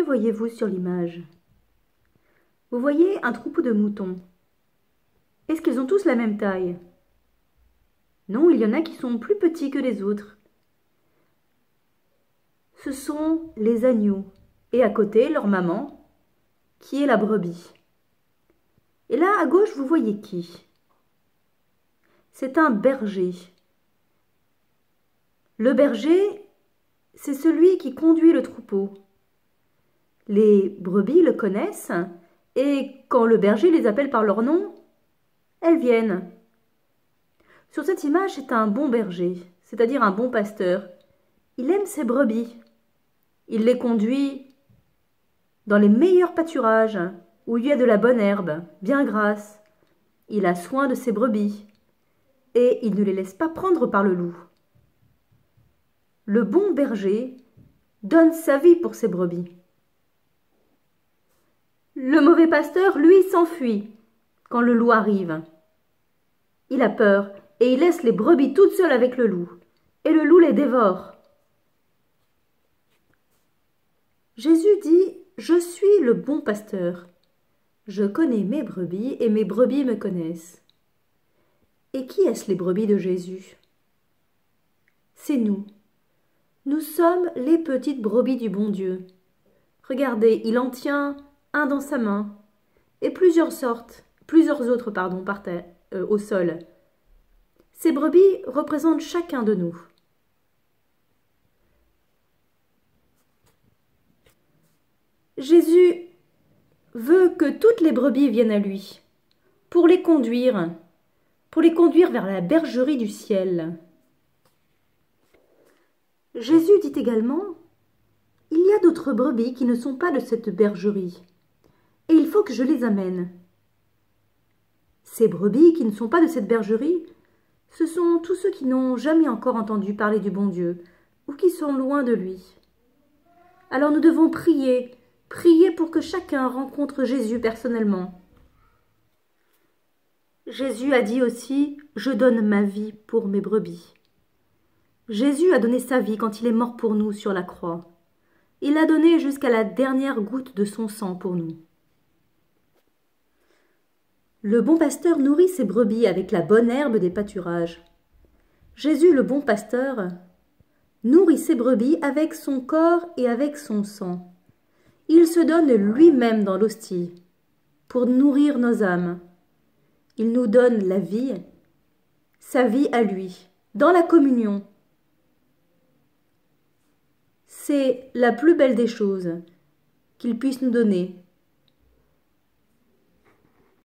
voyez-vous sur l'image? Vous voyez un troupeau de moutons. Est-ce qu'ils ont tous la même taille? Non, il y en a qui sont plus petits que les autres. Ce sont les agneaux, et à côté, leur maman, qui est la brebis. Et là, à gauche, vous voyez qui? C'est un berger. Le berger, c'est celui qui conduit le troupeau. Les brebis le connaissent, et quand le berger les appelle par leur nom, elles viennent. Sur cette image, c'est un bon berger, c'est-à-dire un bon pasteur. Il aime ses brebis. Il les conduit dans les meilleurs pâturages, où il y a de la bonne herbe, bien grasse. Il a soin de ses brebis, et il ne les laisse pas prendre par le loup. Le bon berger donne sa vie pour ses brebis. Le mauvais pasteur, lui, s'enfuit quand le loup arrive. Il a peur et il laisse les brebis toutes seules avec le loup, et le loup les dévore. Jésus dit « Je suis le bon pasteur. Je connais mes brebis et mes brebis me connaissent. » Et qui est-ce les brebis de Jésus? C'est nous. Nous sommes les petites brebis du bon Dieu. Regardez, il en tient un dans sa main, et plusieurs autres par terre, au sol. Ces brebis représentent chacun de nous. Jésus veut que toutes les brebis viennent à lui, pour les conduire vers la bergerie du ciel. Jésus dit également, « Il y a d'autres brebis qui ne sont pas de cette bergerie, et il faut que je les amène. » Ces brebis qui ne sont pas de cette bergerie, ce sont tous ceux qui n'ont jamais encore entendu parler du bon Dieu, ou qui sont loin de lui. Alors nous devons prier pour que chacun rencontre Jésus personnellement. Jésus a dit aussi, « Je donne ma vie pour mes brebis. » Jésus a donné sa vie quand il est mort pour nous sur la croix. Il l'a donné jusqu'à la dernière goutte de son sang pour nous. Le bon pasteur nourrit ses brebis avec la bonne herbe des pâturages. Jésus, le bon pasteur, nourrit ses brebis avec son corps et avec son sang. Il se donne lui-même dans l'hostie pour nourrir nos âmes. Il nous donne la vie, sa vie à lui, dans la communion. C'est la plus belle des choses qu'il puisse nous donner,